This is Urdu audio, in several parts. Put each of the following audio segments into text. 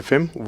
FM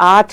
8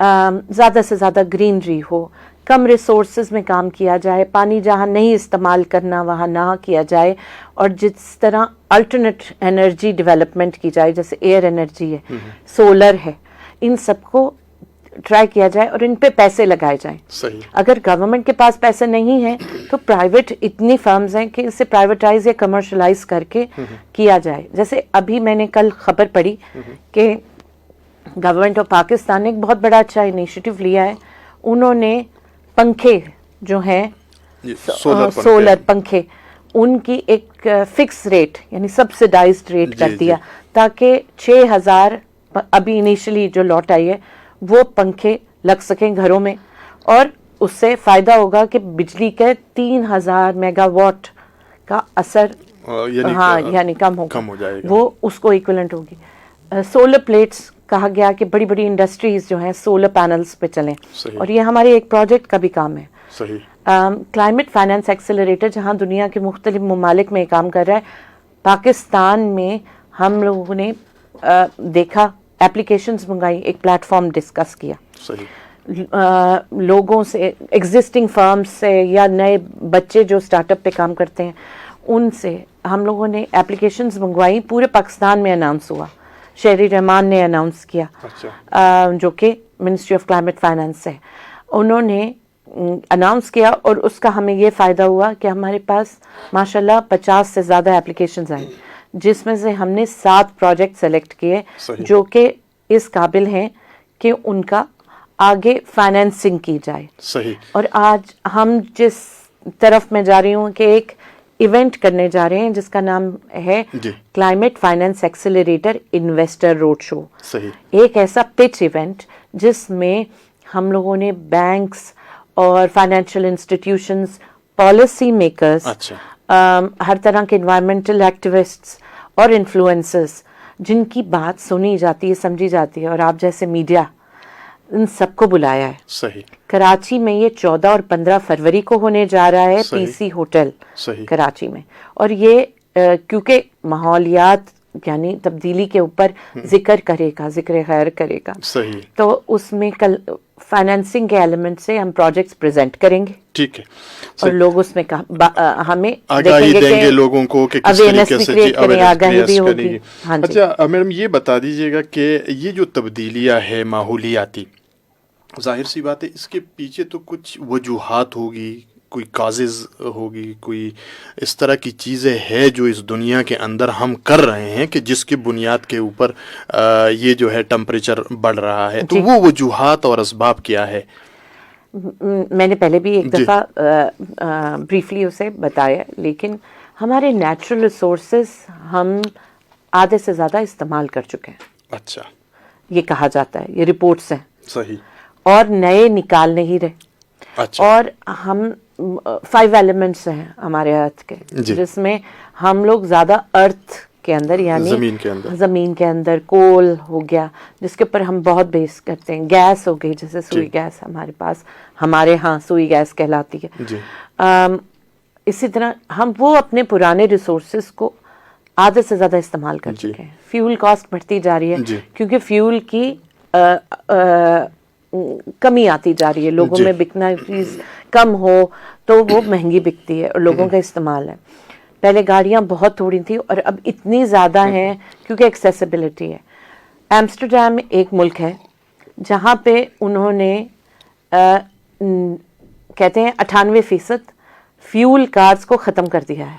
زیادہ سے زیادہ گرینری ہو, کم ریسورسز میں کام کیا جائے, پانی جہاں نہیں استعمال کرنا وہاں نہ کیا جائے, اور جس طرح الٹرنیٹ انرجی ڈیولپمنٹ کی جائے, جیسے ایئر انرجی ہے, سولر ہے, ان سب کو ٹرائی کیا جائے اور ان پہ پیسے لگائے جائیں. صحیح. اگر گورنمنٹ کے پاس پیسے نہیں ہیں تو پرائیویٹ اتنی فرمز ہیں کہ اسے پرائیویٹائز یا کمرشلائز کر کے کیا جائے. جیسے ابھی میں نے کل خبر پڑھی کہ گورنمنٹ آف پاکستان نے ایک بہت بڑا اچھا انیشیٹو لیا ہے. انہوں نے پنکھے جو ہیں سولر پنکھے, ان کی ایک فکس ریٹ یعنی سبسڈائزڈ ریٹ کر دیا تاکہ 6,000 ابھی انیشلی جو لوٹ آئی ہے وہ پنکھے لگ سکیں گھروں میں, اور اس سے فائدہ ہوگا کہ بجلی کے 3,000 میگا واٹ کا اثر یعنی کم ہو جائے گا, وہ اس کو ایکولنٹ ہوگی. سولر پلیٹس کہا گیا کہ بڑی بڑی انڈسٹریز جو ہیں سولر پینلز پہ چلیں, اور یہ ہمارے ایک پروجیکٹ کا بھی کام ہے. کلائمیٹ فائنانس ایکسلریٹر جہاں دنیا کے مختلف ممالک میں کام کر رہا ہے, پاکستان میں ہم لوگوں نے دیکھا ایپلیکیشنز منگائی, ایک پلیٹ فارم ڈسکس کیا لوگوں سے, ایگزسٹنگ فرمز سے یا نئے بچے جو اسٹارٹ اپ پہ کام کرتے ہیں ان سے ہم لوگوں نے ایپلیکیشنز منگوائی. پورے پاکستان میں اناؤنس ہوا, شہری رحمان نے اناؤنس کیا جو کہ منسٹری آف کلائمیٹ فائنانس ہے. انہوں نے اناؤنس کیا اور اس کا ہمیں یہ فائدہ ہوا کہ ہمارے پاس ماشاءاللہ 50 سے زیادہ ایپلیکیشنز آئیں, جس میں سے ہم نے 7 پروجیکٹ سلیکٹ کیے جو کہ اس قابل ہیں کہ ان کا آگے فائنینسنگ کی جائے. اور آج ہم جس طرف میں جا رہی ہوں کہ ایک ایونٹ کرنے جا رہے ہیں جس کا نام ہے climate finance accelerator investor road show. ایک ایسا پچ ایونٹ جس میں ہم لوگوں نے بینکس اور فائنینشیل انسٹیٹیوشنز, پالیسی میکرز, ہر طرح کے انوائرمنٹل ایکٹیوسٹس اور انفلوئنسرز جن کی بات سنی جاتی ہے, سمجھی جاتی ہے, اور آپ جیسے میڈیا, ان سب کو بلایا ہے. کراچی میں یہ 14 اور 15 فروری کو ہونے جا رہا ہے پی سی ہوٹل کراچی میں. اور یہ کیونکہ ماحولیات یعنی تبدیلی کے اوپر ذکر کرے گا, ذکر خیر کرے گا, تو اس میں کل فائنینسنگ کے ایلیمنٹ سے ہم پروجیکٹس پریزنٹ کریں گے. ٹھیک ہے, اور لوگ اس میں ہمیں آگاہی دیں گے لوگوں کو کہ کس طریقے سے آگاہی بھی ہوگی. اچھا میڈم, یہ بتا دیجیے گا کہ یہ جو تبدیلیاں ہے ماحولیاتی, ظاہر سی بات ہے اس کے پیچھے تو کچھ وجوہات ہوگی, کوئی کازز ہوگی, کوئی اس طرح کی چیزیں ہے جو اس دنیا کے اندر ہم کر رہے ہیں کہ جس کی بنیاد کے اوپر یہ جو ہے ٹمپریچر بڑھ رہا ہے, تو وہ وجوہات اور اسباب کیا ہے؟ میں نے پہلے بھی ایک دفعہ بریفلی اسے بتایا, لیکن ہمارے نیچرل ریسورسز ہم آدھے سے زیادہ استعمال کر چکے ہیں. اچھا, یہ کہا جاتا ہے, یہ رپورٹس ہیں. صحیح. اور نئے نکال نہیں رہے. اچھا. اور ہم 5 ایلیمنٹس ہیں ہمارے ارتھ کے, جس میں ہم لوگ زیادہ ارتھ کے اندر یعنی زمین کے اندر کول ہو گیا جس کے اوپر ہم بہت بیس کرتے ہیں, گیس ہو گئی جیسے سوئی گیس ہمارے پاس, ہمارے ہاں سوئی گیس کہلاتی ہے. اسی طرح ہم وہ اپنے پرانے ریسورسز کو آدھے سے زیادہ استعمال کر چکے ہیں. فیول کاسٹ بڑھتی جا رہی ہے کیونکہ فیول کی کمی آتی جا رہی ہے, لوگوں میں بکنا چیز کم ہو تو وہ مہنگی بکتی ہے اور لوگوں کا استعمال ہے. پہلے گاڑیاں بہت تھوڑی تھیں اور اب اتنی زیادہ ہیں کیونکہ ایکسیسیبلٹی ہے. ایمسٹرڈیم ایک ملک ہے جہاں پہ انہوں نے کہتے ہیں 98% فیول کارز کو ختم کر دیا ہے.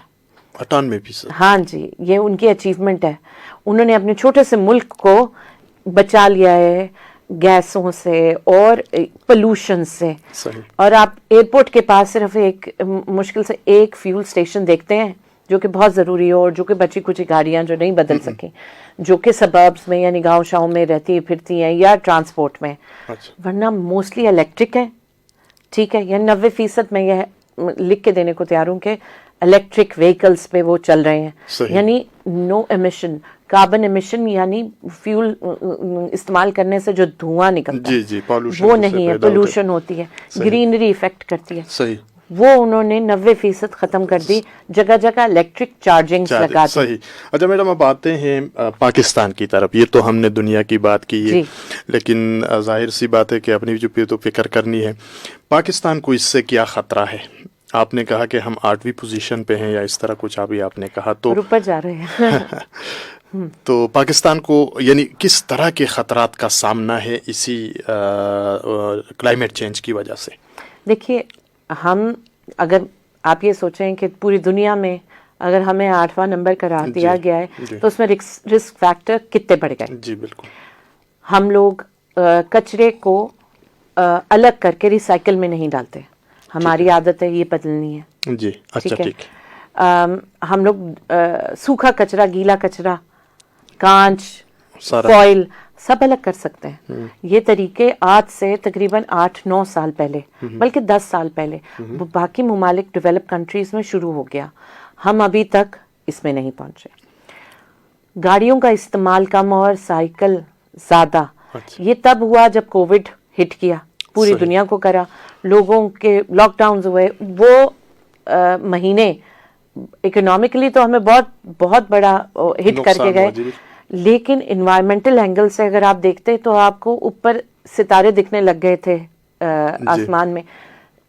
98%؟ ہاں جی, یہ ان کی اچیومنٹ ہے. انہوں نے اپنے چھوٹے سے ملک کو بچا لیا ہے گیسوں سے اور پولوشن سے. اور آپ ایئرپورٹ کے پاس صرف ایک مشکل سے ایک فیول سٹیشن دیکھتے ہیں جو کہ بہت ضروری ہو, اور جو کہ بچی کچھ گاڑیاں جو نہیں بدل سکیں, جو کہ سبربس میں یعنی گاؤں شاؤں میں رہتی پھرتی ہیں یا ٹرانسپورٹ میں, ورنہ موسٹلی الیکٹرک ہے. ٹھیک ہے, یعنی 90% میں یہ لکھ کے دینے کو تیار ہوں کہ الیکٹرک وہیکلس پہ وہ چل رہے ہیں. یعنی نو ایمیشن, کاربن ایمیشن یعنی فیول استعمال کرنے سے جو دھواں نکلتا ہے وہ نہیں ہے, پولوشن ہوتی ہے, گرینری افیکٹ کرتی ہے. وہ انہوں نے 90% ختم کر دی, جگہ جگہ الیکٹرک چارجنگ لگا دی. صحیح. اچھا میڈم, اب آتے ہیں پاکستان کی طرف. یہ تو ہم نے دنیا کی بات کی ہے, لیکن ظاہر سی بات ہے کہ اپنی جو تو فکر کرنی ہے. پاکستان کو اس سے کیا خطرہ ہے؟ آپ نے کہا کہ ہم 8ویں پوزیشن پہ ہیں یا اس طرح کچھ ابھی آپ نے کہا, تو اوپر جا رہے ہیں. تو پاکستان کو یعنی کس طرح کے خطرات کا سامنا ہے اسی کلائمیٹ چینج کی وجہ سے؟ دیکھیے, ہم اگر آپ یہ سوچیں کہ پوری دنیا میں اگر ہمیں 8واں نمبر قرار دیا گیا ہے تو اس میں رسک فیکٹر کتنے بڑھ گئے. جی بالکل. ہم لوگ کچرے کو الگ کر کے ریسائکل میں نہیں ڈالتے, ہماری عادت ہے, یہ بدلنی ہے. جی اچھا ٹھیک. ہم لوگ سوکھا کچرا, گیلا کچرا, کانچ, فوائل سب الگ کر سکتے ہیں. یہ طریقے آج سے تقریباً 8-9 سال پہلے, بلکہ 10 سال پہلے باقی ممالک ڈیولپ کنٹریز میں شروع ہو گیا. ہم ابھی تک اس میں نہیں پہنچے. گاڑیوں کا استعمال کم اور سائیکل زیادہ, یہ تب ہوا جب کووڈ ہٹ کیا, پوری دنیا کو کرا, لوگوں کے لاک ڈاؤنز ہوئے. وہ مہینے اکنامکلی تو ہمیں بہت بڑا ہٹ کر کے گئے, لیکن انوائرمنٹل اینگل سے اگر آپ دیکھتے تو آپ کو اوپر ستارے دکھنے لگ گئے تھے آسمان میں,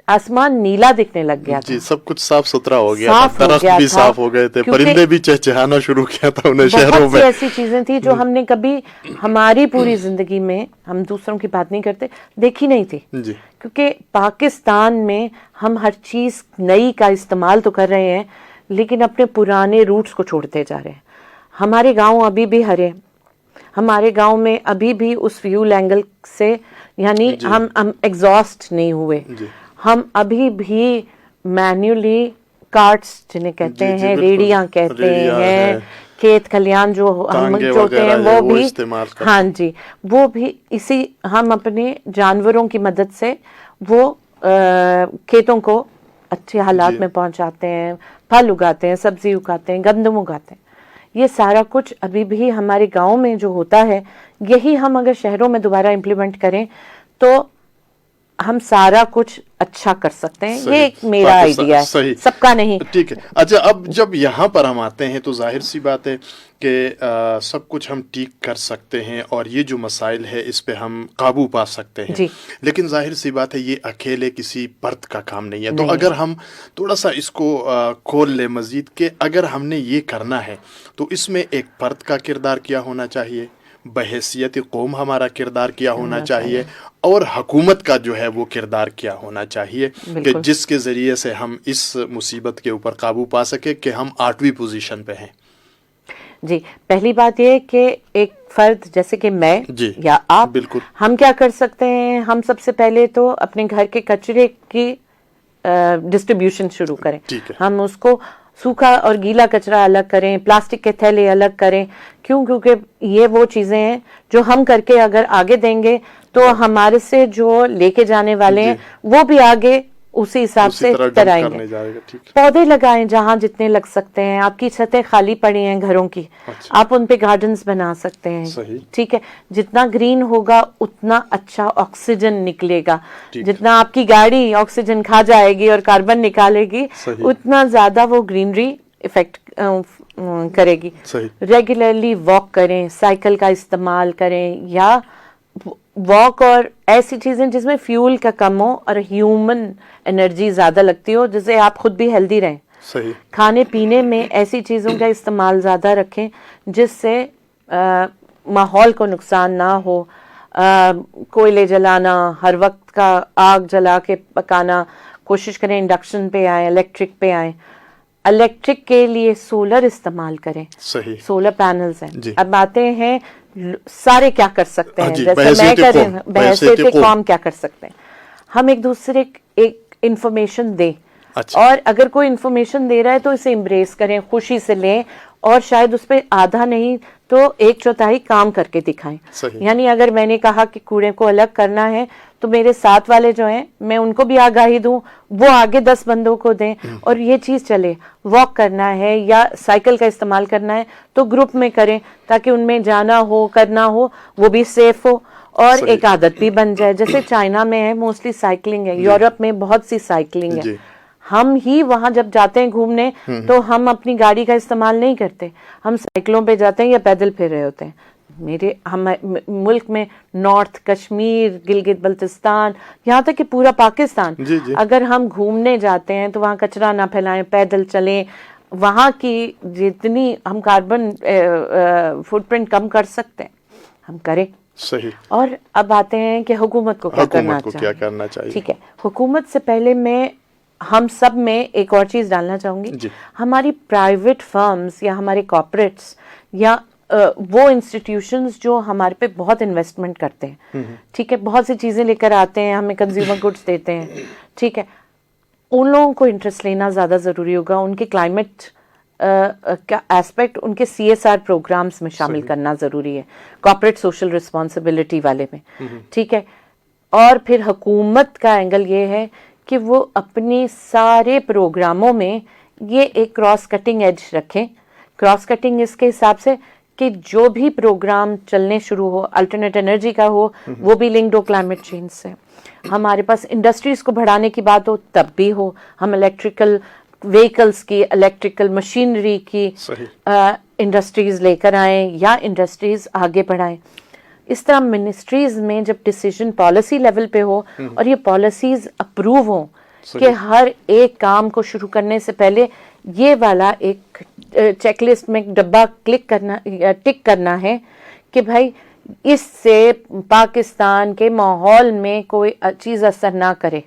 آسمان نیلا دکھنے لگ گیا تھا. جی سب کچھ صاف ستھرا ہو گیا تھا, درخت بھی صاف ہو گئے تھے, پرندے بھی چہچہانا شروع کیا تھا انہیں شہروں میں. بہت سی ایسی چیزیں تھیں جو ہم نے کبھی ہماری پوری زندگی میں, ہم دوسروں کی بات نہیں کرتے, دیکھی نہیں تھی. کیونکہ پاکستان میں ہم ہر چیز نئی کا استعمال تو کر رہے ہیں, لیکن اپنے پرانے روٹس کو چھوڑتے جا رہے ہیں. ہمارے گاؤں ابھی بھی ہرے, ہمارے گاؤں میں ابھی بھی اس فیول اینگل سے, یعنی ہم ایگزاسٹ نہیں ہوئے. ہم ابھی بھی مینولی کارٹس جنہیں کہتے ہیں, ریڑیاں کہتے ہیں, کھیت کھلیان جو ہم جوتے ہیں وہ بھی, ہاں جی وہ بھی اسی, ہم اپنے جانوروں کی مدد سے وہ کھیتوں کو اچھے حالات میں پہنچاتے ہیں, پھل اگاتے ہیں, سبزی اگاتے ہیں, گندم اگاتے ہیں. یہ سارا کچھ ابھی بھی ہمارے گاؤں میں جو ہوتا ہے, یہی ہم اگر شہروں میں دوبارہ امپلیمنٹ کریں تو ہم سارا کچھ اچھا کر سکتے ہیں. یہ ایک میرا آئیڈیا ہے, سب کا نہیں. ٹھیک ہے. اچھا اب جب یہاں پر ہم آتے ہیں تو ظاہر سی بات ہے کہ سب کچھ ہم ٹھیک کر سکتے ہیں اور یہ جو مسائل ہے اس پہ ہم قابو پا سکتے ہیں, لیکن ظاہر سی بات ہے یہ اکیلے کسی فرد کا کام نہیں ہے. تو اگر ہم تھوڑا سا اس کو کھول لیں مزید کہ اگر ہم نے یہ کرنا ہے تو اس میں ایک فرد کا کردار کیا ہونا چاہیے, بحیثیت قوم ہمارا کردار کیا ہونا چاہیے, اور حکومت کا جو ہے وہ کردار کیا ہونا چاہیے کہ جس کے ذریعے سے ہم اس مصیبت کے اوپر قابو پا سکے کہ ہم 8ویں پوزیشن پہ ہیں. جی پہلی بات یہ کہ ایک فرد جیسے کہ میں یا آپ, بالکل ہم کیا کر سکتے ہیں, ہم سب سے پہلے تو اپنے گھر کے کچرے کی ڈسٹریبیوشن شروع کریں. ہم اس کو سوکھا اور گیلا کچرا الگ کریں, پلاسٹک کے تھیلے الگ کریں. کیوں؟ کیونکہ یہ وہ چیزیں ہیں جو ہم کر کے اگر آگے دیں گے تو ہمارے سے جو لے کے جانے والے ہیں وہ بھی آگے اسی حساب سے کرائیں گے. پودے لگائیں جہاں جتنے لگ سکتے ہیں. آپ کی چھتیں خالی پڑی ہیں گھروں کی, آپ ان پہ گارڈنز بنا سکتے ہیں. ٹھیک ہے, جتنا گرین ہوگا اتنا اچھا آکسیجن نکلے گا. جتنا آپ کی گاڑی آکسیجن کھا جائے گی اور کاربن نکالے گی, اتنا زیادہ وہ گرینری افیکٹ کرے گی. ریگولرلی واک کریں, سائیکل کا استعمال کریں, یا واک اور ایسی چیزیں جس میں فیول کا کم ہو اور ہیومن انرجی زیادہ لگتی ہو, جس سے آپ خود بھی ہیلدی رہیں. کھانے پینے میں ایسی چیزوں کا استعمال زیادہ رکھیں جس سے ماحول کو نقصان نہ ہو. کوئلے جلانا, ہر وقت کا آگ جلا کے پکانا, کوشش کریں انڈکشن پہ آئیں, الیکٹرک پہ آئیں. الیکٹرک کے لیے سولر استعمال کریں, سولر پینلز ہیں. اب آتے ہیں سارے کیا کر سکتے ہیں, جیسے میں کریں بحیثیت قوم کیا کر سکتے ہیں. ہم ایک دوسرے ایک انفارمیشن دیں, اور اگر کوئی انفارمیشن دے رہا ہے تو اسے امبریس کریں, خوشی سے لیں, اور شاید اس پہ آدھا نہیں تو 1/4 کام کر کے دکھائیں. یعنی اگر میں نے کہا کہ کوڑے کو الگ کرنا ہے تو میرے ساتھ والے جو ہیں میں ان کو بھی آگاہی دوں, وہ آگے 10 بندوں کو دیں, اور یہ چیز چلے. واک کرنا ہے یا سائیکل کا استعمال کرنا ہے تو گروپ میں کریں, تاکہ ان میں جانا ہو کرنا ہو وہ بھی سیف ہو اور ایک عادت بھی بن جائے. جیسے چائنا میں ہے موسٹلی سائیکلنگ ہے, یورپ میں بہت سی سائیکلنگ ہے. ہم ہی وہاں جب جاتے ہیں گھومنے تو ہم اپنی گاڑی کا استعمال نہیں کرتے, ہم سائیکلوں پہ جاتے ہیں یا پیدل پھر رہے ہوتے ہیں. ہم ملک میں نارتھ کشمیر, گلگت بلتستان, یہاں تک کہ پورا پاکستان, اگر ہم گھومنے جاتے ہیں تو وہاں کچرا نہ پھیلائیں, پیدل چلیں, وہاں کی جتنی ہم کاربن فٹ پرنٹ کم کر سکتے ہیں ہم کریں. صحیح. اور اب آتے ہیں کہ حکومت کو کیا کرنا چاہیے. ٹھیک ہے, حکومت سے پہلے میں ہم سب میں ایک اور چیز ڈالنا چاہوں گی. ہماری پرائیویٹ فرمز یا ہمارے کارپوریٹس یا وہ انسٹیٹیوشنز جو ہمارے پہ بہت انویسٹمنٹ کرتے ہیں, ٹھیک ہے, بہت سی چیزیں لے کر آتے ہیں, ہمیں کنزیومر گڈس دیتے ہیں, ٹھیک ہے, ان لوگوں کو انٹرسٹ لینا زیادہ ضروری ہوگا. ان کے کلائمیٹ کا ایسپیکٹ ان کے CSR پروگرامز میں شامل کرنا ضروری ہے, کارپوریٹ سوشل رسپانسبلٹی والے میں, ٹھیک ہے. اور پھر حکومت کا اینگل یہ ہے کہ وہ اپنے سارے پروگراموں میں یہ ایک کراس کٹنگ ایج رکھیں. کراس کٹنگ اس کے حساب سے کہ جو بھی پروگرام چلنے شروع ہو, الٹرنیٹ انرجی کا ہو, وہ بھی لنکڈ ہو کلائمیٹ چینج سے. ہمارے پاس انڈسٹریز کو بڑھانے کی بات ہو تب بھی ہو, ہم الیکٹریکل ویکلز کی, الیکٹریکل مشینری کی انڈسٹریز لے کر آئیں یا انڈسٹریز آگے بڑھائیں. اس طرح منسٹریز میں جب ڈیسیژن پالیسی لیول پہ ہو اور یہ پالیسیز اپروو ہوں کہ ہر ایک کام کو شروع کرنے سے پہلے یہ والا ایک چیک لسٹ میں ڈبہ ٹک کرنا ہے کہ بھائی اس سے پاکستان کے ماحول میں کوئی چیز اثر نہ کرے,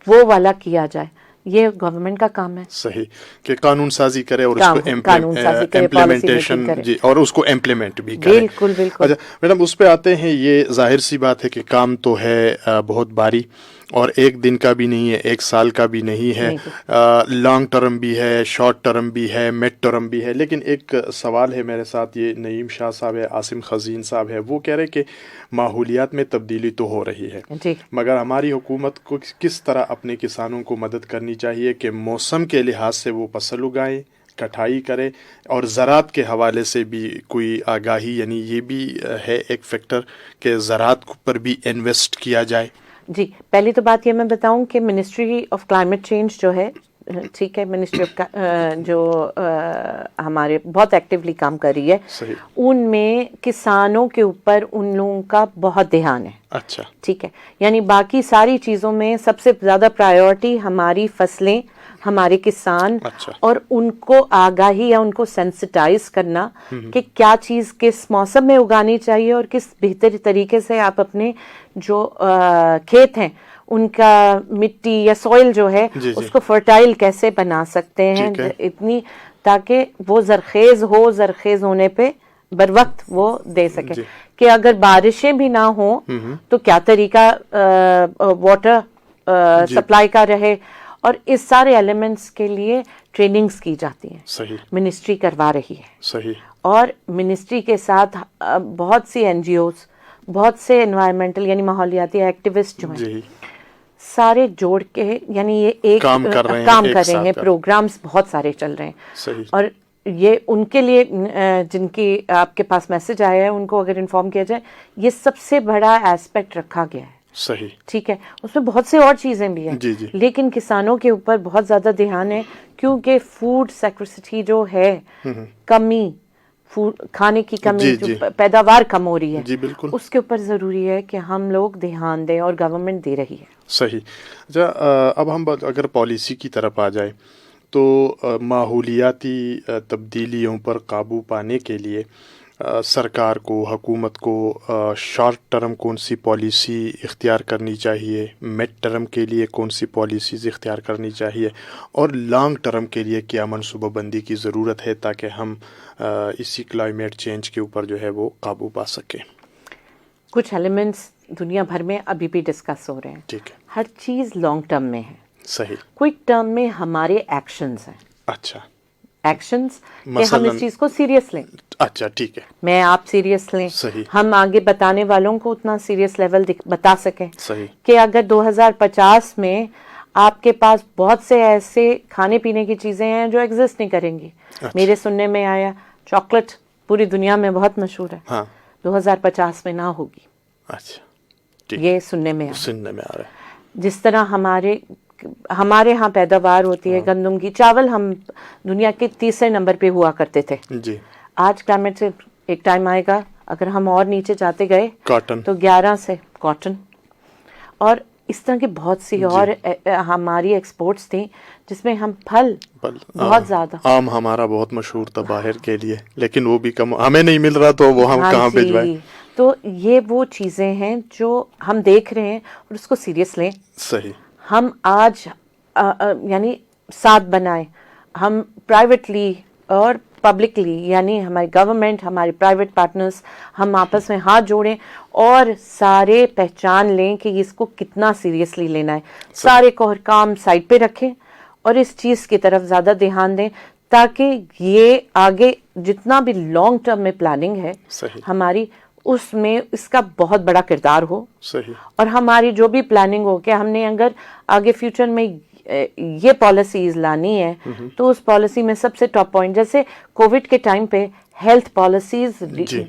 وہ والا کیا جائے. یہ گورنمنٹ کا کام ہے. صحیح, کہ قانون سازی کرے اور اس کو امپلیمنٹیشن, جی, اور اس کو امپلیمنٹ بھی کرے. بالکل بالکل. اچھا میڈم, اس پہ آتے ہیں. یہ ظاہر سی بات ہے کہ کام تو ہے بہت بھاری, اور ایک دن کا بھی نہیں ہے, ایک سال کا بھی نہیں ہے, لانگ ٹرم بھی ہے, شارٹ ٹرم بھی ہے, مڈ ٹرم بھی ہے. لیکن ایک سوال ہے میرے ساتھ, یہ نعیم شاہ صاحب ہے, عاصم خزین صاحب ہے, وہ کہہ رہے کہ ماحولیات میں تبدیلی تو ہو رہی ہے, مگر ہماری حکومت کو کس طرح اپنے کسانوں کو مدد کرنی چاہیے کہ موسم کے لحاظ سے وہ فصل اگائیں, کٹائی کرے, اور زراعت کے حوالے سے بھی کوئی آگاہی, یعنی یہ بھی ہے ایک فیکٹر کہ زراعت پر بھی انویسٹ کیا جائے. جی, پہلی تو بات یہ میں بتاؤں کہ منسٹری آف کلائمیٹ چینج جو ہے, ٹھیک ہے, منسٹری آف جو ہمارے بہت ایکٹیولی کام کر رہی ہے, ان میں کسانوں کے اوپر ان لوگوں کا بہت دھیان ہے. اچھا, ٹھیک ہے, یعنی باقی ساری چیزوں میں سب سے زیادہ پرائیورٹی ہماری فصلیں, ہمارے کسان, اور ان کو آگاہی یا ان کو سینسٹائز کرنا کہ کیا چیز کس موسم میں اگانی چاہیے اور کس بہتر طریقے سے آپ اپنے جو کھیت ہیں ان کا مٹی یا سوئل جو ہے اس کو فرٹائل کیسے بنا سکتے ہیں اتنی, تاکہ وہ زرخیز ہو, زرخیز ہونے پہ بر وقت وہ دے سکے. کہ اگر بارشیں بھی نہ ہوں تو کیا طریقہ واٹر سپلائی کا رہے, اور اس سارے ایلیمنٹس کے لیے ٹریننگز کی جاتی ہیں, منسٹری کروا رہی ہے. اور منسٹری کے ساتھ بہت سی NGOs, بہت سے انوائرمنٹل یعنی ماحولیاتی ایکٹیوسٹ جو ہیں, سارے جوڑ کے یعنی یہ ایک کام کر رہے ہیں, پروگرامز بہت سارے چل رہے ہیں. اور یہ ان کے لیے جن کی آپ کے پاس میسج آیا ہے ان کو اگر انفارم کیا جائے, یہ سب سے بڑا ایسپیکٹ رکھا گیا ہے. صحیح, ٹھیک ہے, اس میں بہت سے اور چیزیں بھی ہیں, لیکن کسانوں کے اوپر بہت زیادہ دھیان ہے, کیونکہ فوڈ سیکورٹی جو ہے, کمی, کھانے کی کمی, جو پیداوار کم ہو رہی ہے, اس کے اوپر ضروری ہے کہ ہم لوگ دھیان دیں, اور گورنمنٹ دے رہی ہے. صحیح. اچھا, اب ہم اگر پالیسی کی طرف آ جائیں تو ماحولیاتی تبدیلیوں پر قابو پانے کے لیے سرکار کو, حکومت کو شارٹ ٹرم کون سی پالیسی اختیار کرنی چاہیے, مڈ ٹرم کے لیے کون سی پالیسیز اختیار کرنی چاہیے, اور لانگ ٹرم کے لیے کیا منصوبہ بندی کی ضرورت ہے تاکہ ہم اسی کلائمیٹ چینج کے اوپر جو ہے وہ قابو پا سکیں. کچھ ایلیمنٹس دنیا بھر میں ابھی بھی ڈسکس ہو رہے ہیں. ٹھیک ہے, ہر چیز لانگ ٹرم میں ہے. صحیح. کوئک ٹرم میں ہمارے ایکشنز ہیں. اچھا, ایکشنز کہ ہم اس چیز کو سیریس لیں. اچھا, ٹھیک ہے, میں آپ سیریس لیں, ہم آگے بتانے والوں کو اتنا سیریس لیول بتا سکیں کہ اگر 2050 میں آپ کے پاس بہت سے ایسے کھانے پینے کی چیزیں ہیں جو ایگزسٹ نہیں کریں گی. میرے سننے میں آیا چاکلیٹ پوری دنیا میں بہت مشہور ہے, 2050 میں نہ ہوگی. اچھا, یہ سننے میں آ رہا ہے. جس طرح ہمارے ہمارے ہاں پیداوار ہوتی ہے گندم کی. چاول ہم دنیا کے 30 نمبر پہ ہوا کرتے تھے. جی. آج کلائمیٹ سے ایک ٹائم آئے گا اگر ہم اور نیچے جاتے گئے کاٹن تو 11 سے کاٹن اور اس طرح کی بہت سی اور ہماری ایکسپورٹس تھیں جس میں ہم پھل بہت زیادہ. آم ہمارا بہت مشہور تھا باہر کے لیے لیکن وہ بھی کم ہمیں نہیں مل رہا تو وہ ہم کہاں بھیجوائیں. تو یہ وہ چیزیں ہیں جو ہم دیکھ رہے ہیں اور اس کو سیریس لیں. صحیح. ہم آج یعنی ساتھ بنائیں, ہم پرائیویٹلی اور پبلکلی یعنی ہماری گورنمنٹ ہمارے پرائیویٹ پارٹنرز ہم آپس میں ہاتھ جوڑیں اور سارے پہچان لیں کہ اس کو کتنا سیریسلی لینا ہے. سارے کام سائڈ پہ رکھیں اور اس چیز کی طرف زیادہ دھیان دیں تاکہ یہ آگے جتنا بھی لانگ ٹرم میں پلاننگ ہے ہماری اس میں اس کا بہت بڑا کردار ہو. صحیح. اور ہماری جو بھی پلاننگ ہو کہ ہم نے اگر آگے فیوچر میں یہ پالیسیز لانی ہے تو اس پالیسی میں سب سے ٹاپ پوائنٹ جیسے کووڈ کے ٹائم پہ ہیلتھ پالیسیز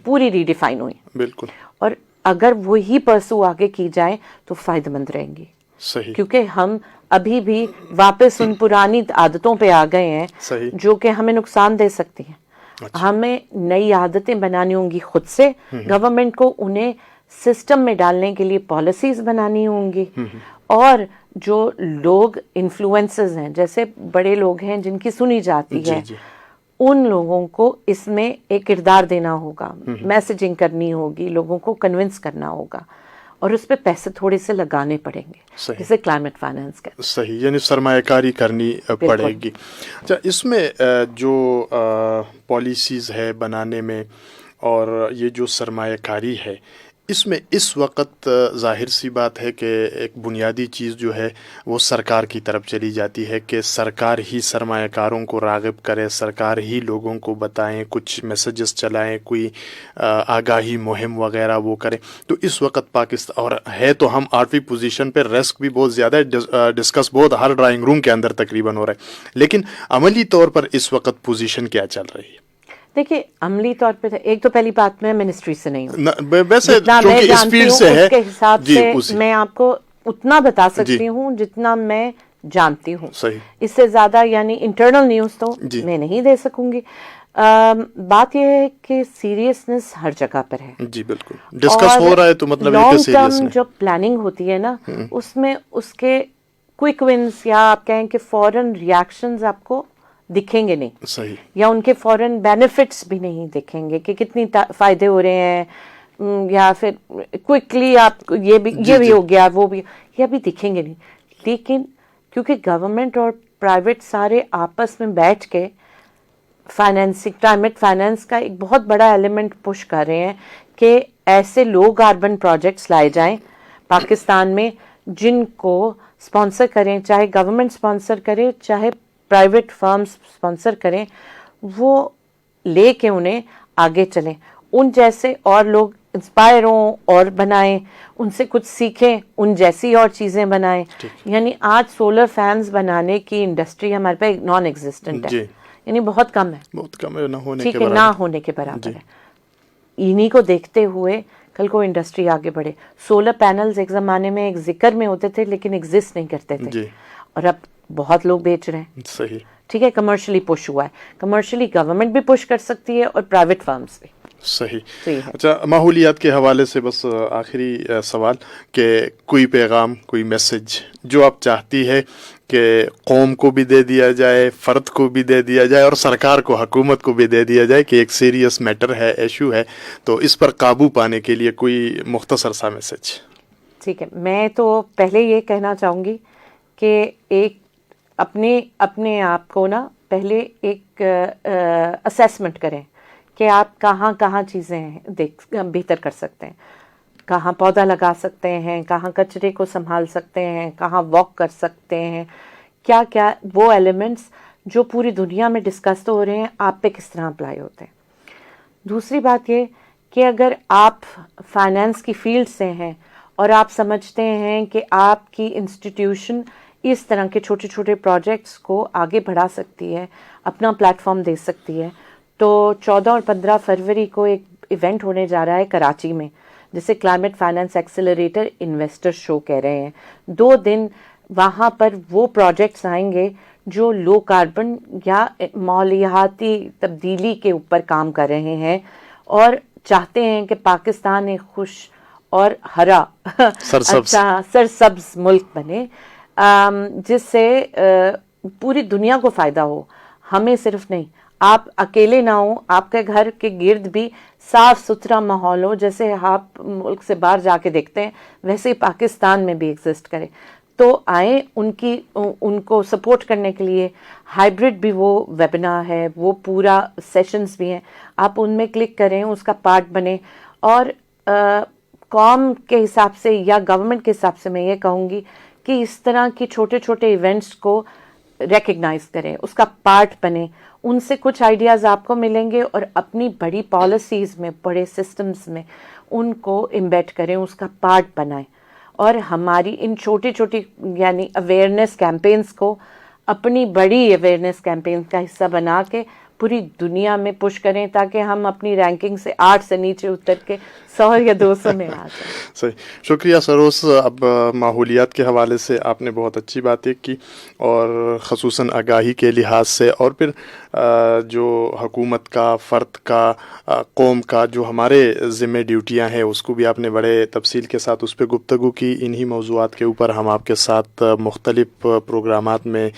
پوری ری ڈیفائن ہوئی. بالکل. اور اگر وہی پرسو آگے کی جائیں تو فائدہ مند رہیں گی. صحیح. کیونکہ ہم ابھی بھی واپس ان پرانی عادتوں پہ آ گئے ہیں جو کہ ہمیں نقصان دے سکتی ہیں. ہمیں نئی عادتیں بنانی ہوں گی خود سے, گورنمنٹ کو انہیں سسٹم میں ڈالنے کے لیے پالیسیز بنانی ہوں گی اور جو لوگ انفلوئنسز ہیں جیسے بڑے لوگ ہیں جن کی سنی جاتی ہے ان لوگوں کو اس میں ایک کردار دینا ہوگا, میسیجنگ کرنی ہوگی, لوگوں کو کنونس کرنا ہوگا اور اس پہ پیسے تھوڑے سے لگانے پڑیں گے جیسے کلائمیٹ فائنانس کا. صحیح. یعنی سرمایہ کاری کرنی پڑے گی. اچھا اس میں جو پالیسیز ہے بنانے میں اور یہ جو سرمایہ کاری ہے اس میں اس وقت ظاہر سی بات ہے کہ ایک بنیادی چیز جو ہے وہ سرکار کی طرف چلی جاتی ہے کہ سرکار ہی سرمایہ کاروں کو راغب کرے, سرکار ہی لوگوں کو بتائیں, کچھ میسیجز چلائیں, کوئی آگاہی مہم وغیرہ وہ کریں. تو اس وقت پاکستان اور ہے تو ہم 8ویں پوزیشن پہ, رسک بھی بہت زیادہ ہے, ڈسکس بہت ہر ڈرائنگ روم کے اندر تقریباً ہو رہا ہے, لیکن عملی طور پر اس وقت پوزیشن کیا چل رہی ہے؟ دیکھیے عملی طور پہ ایک تو پہلی بات میں منسٹری سے نہیں ہوں, ویسے چونکہ اس فیلڈ سے ہے اس کے حساب سے میں آپ کو اتنا بتا سکتی ہوں جتنا میں جانتی ہوں. اس سے زیادہ یعنی انٹرنل نیوز تو میں نہیں دے سکوں گی. بات یہ ہے کہ سیریسنس ہر جگہ پر ہے. جی بالکل. ڈسکس ہو رہا ہے تو مطلب لانگ ٹرم جو پلاننگ ہوتی ہے نا اس میں اس کے کوئک ونس یا آپ کہیں کہ فوراً ریاکشنز آپ کو دکھیں گے نہیں. صحیح. یا ان کے فوراً بینیفٹس بھی نہیں دکھیں گے کہ کتنی فائدے ہو رہے ہیں یا پھر کوئکلی آپ یہ بھی ہو گیا وہ بھی, یہ بھی دکھیں گے نہیں. لیکن کیونکہ گورنمنٹ اور پرائیویٹ سارے آپس میں بیٹھ کے فائنینسنگ کلائمیٹ فائنانس کا ایک بہت بڑا ایلیمنٹ پش کر رہے ہیں کہ ایسے لو کاربن پروجیکٹس لائے جائیں پاکستان میں جن کو اسپانسر کریں, چاہے گورنمنٹ اسپانسر کرے چاہے پرائیویٹ فرمز اسپانسر کریں, وہ لے کے انہیں آگے چلیں. ان جیسے اور لوگ انسپائر ہوں اور بنائیں, ان سے کچھ سیکھیں, ان جیسی اور چیزیں بنائیں. یعنی آج سولر فینز بنانے کی انڈسٹری ہمارے پاس نان ایگزسٹنٹ ہے, یعنی بہت کم ہے, بہت کم ہے, نہ ہونے کے برابر ہے. انہی کو دیکھتے ہوئے کل کو انڈسٹری آگے بڑھے. سولر پینلز ایک زمانے میں ایک ذکر میں ہوتے تھے لیکن ایگزسٹ نہیں کرتے تھے اور اب بہت لوگ بیچ رہے ہیں. صحیح. ٹھیک ہے, کمرشلی پش ہوا ہے. کمرشلی گورنمنٹ بھی پش کر سکتی ہے اور پرائیویٹ فرمز بھی. صحیح. اچھا ماحولیات کے حوالے سے بس آخری سوال کہ کوئی پیغام, کوئی میسج جو آپ چاہتی ہے کہ قوم کو بھی دے دیا جائے, فرد کو بھی دے دیا جائے اور سرکار کو, حکومت کو بھی دے دیا جائے کہ ایک سیریس میٹر ہے, ایشو ہے, تو اس پر قابو پانے کے لیے کوئی مختصر سا میسج. ٹھیک ہے, میں تو پہلے یہ کہنا چاہوں گی کہ ایک اپنے آپ کو نا پہلے ایک اسیسمنٹ کریں کہ آپ کہاں کہاں چیزیں بہتر کر سکتے ہیں, کہاں پودا لگا سکتے ہیں, کہاں کچرے کو سنبھال سکتے ہیں, کہاں واک کر سکتے ہیں, کیا کیا وہ ایلیمنٹس جو پوری دنیا میں ڈسکس ہو رہے ہیں آپ پہ کس طرح اپلائی ہوتے ہیں. دوسری بات یہ کہ اگر آپ فائنانس کی فیلڈ سے ہیں اور آپ سمجھتے ہیں کہ آپ کی انسٹیٹیوشن اس طرح کے چھوٹے چھوٹے پروجیکٹس کو آگے بڑھا سکتی ہے, اپنا پلیٹ فارم دے سکتی ہے, تو 14 اور 15 فروری کو ایک ایونٹ ہونے جا رہا ہے کراچی میں جسے کلائمیٹ فائنانس ایکسیلریٹر انویسٹر شو کہہ رہے ہیں. 2 دن وہاں پر وہ پروجیکٹس آئیں گے جو لو کاربن یا ماحولیاتی تبدیلی کے اوپر کام کر رہے ہیں اور چاہتے ہیں کہ پاکستان ایک خوش اور ہرا اچھا سرسبز ملک بنے جس سے پوری دنیا کو فائدہ ہو، ہمیں صرف نہیں. آپ اکیلے نہ ہوں، آپ کے گھر کے گرد بھی صاف ستھرا ماحول ہو، جیسے آپ ملک سے باہر جا کے دیکھتے ہیں ویسے ہی پاکستان میں بھی ایگزسٹ کرے. تو آئیں ان کو سپورٹ کرنے کے لیے ہائیبرڈ بھی وہ ویبینار ہے، وہ پورا سیشنز بھی ہیں، آپ ان میں کلک کریں، اس کا پارٹ بنیں. اور قوم کے حساب سے یا گورنمنٹ کے حساب سے میں یہ کہوں گی کہ اس طرح کی چھوٹے چھوٹے ایونٹس کو ریکگنائز کریں، اس کا پارٹ بنیں، ان سے کچھ آئیڈیاز آپ کو ملیں گے اور اپنی بڑی پالیسیز میں، بڑے سسٹمز میں ان کو امبیڈ کریں، اس کا پارٹ بنائیں. اور ہماری ان چھوٹی چھوٹی یعنی اویئرنیس کیمپینز کو اپنی بڑی اویئرنیس کیمپین کا حصہ بنا کے پوری دنیا میں پش کریں تاکہ ہم اپنی رینکنگ سے 8 سے نیچے اتر کے 100 یا 200 میں آ جائیں. صحیح، شکریہ سروس. اب ماحولیات کے حوالے سے آپ نے بہت اچھی باتیں کی اور خصوصاً آگاہی کے لحاظ سے، اور پھر جو حکومت کا، فرد کا، قوم کا جو ہمارے ذمہ ڈیوٹیاں ہیں اس کو بھی آپ نے بڑے تفصیل کے ساتھ اس پہ گفتگو کی. انہی موضوعات کے اوپر ہم آپ کے ساتھ مختلف پروگرامات میں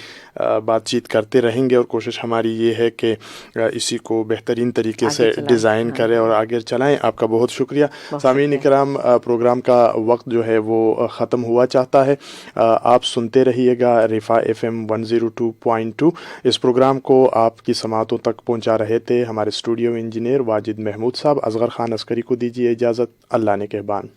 بات چیت کرتے رہیں گے اور کوشش ہماری یہ ہے کہ اسی کو بہترین طریقے سے ڈیزائن کریں اور آگے چلائیں. آپ کا بہت شکریہ. سامعین اکرام، پروگرام کا وقت جو ہے وہ ختم ہوا چاہتا ہے. آپ سنتے رہیے گا رفا FM 102.2. اس پروگرام کو آپ کی سماعتوں تک پہنچا رہے تھے ہمارے اسٹوڈیو انجینئر واجد محمود صاحب. اصغر خان عسکری کو دیجیے اجازت. اللہ نے کہبان.